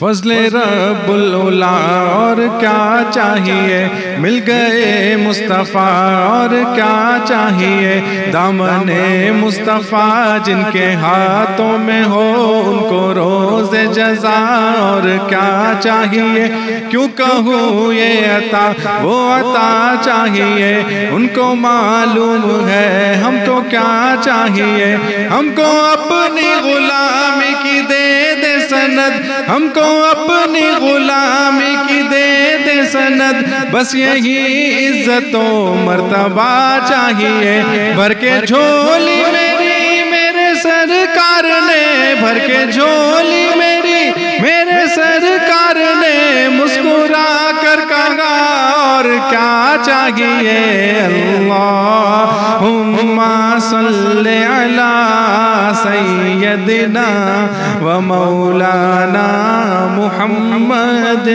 فضل رب العلا اور کیا چاہیے، مل گئے مصطفیٰ اور کیا چاہیے، دامن مصطفیٰ جن کے ہاتھوں میں ہو ان کو روز جزا اور کیا چاہیے، کیوں کہوں یہ عطا وہ عطا چاہیے، ان کو معلوم ہے ہم کو کیا چاہیے، ہم کو اپنی غلامی کی دے دے سند، ہم کو اپنی غلامی کی دے دے سند، بس یہی عزت و مرتبہ چاہیے، بھر کے جھولی میری میرے سرکار نے، بھر کے جھولی میری میرے سرکار نے مسکرا کر کہا اور کیا چاہیے، اللہم صلی علی سیدنا و مولانا محمد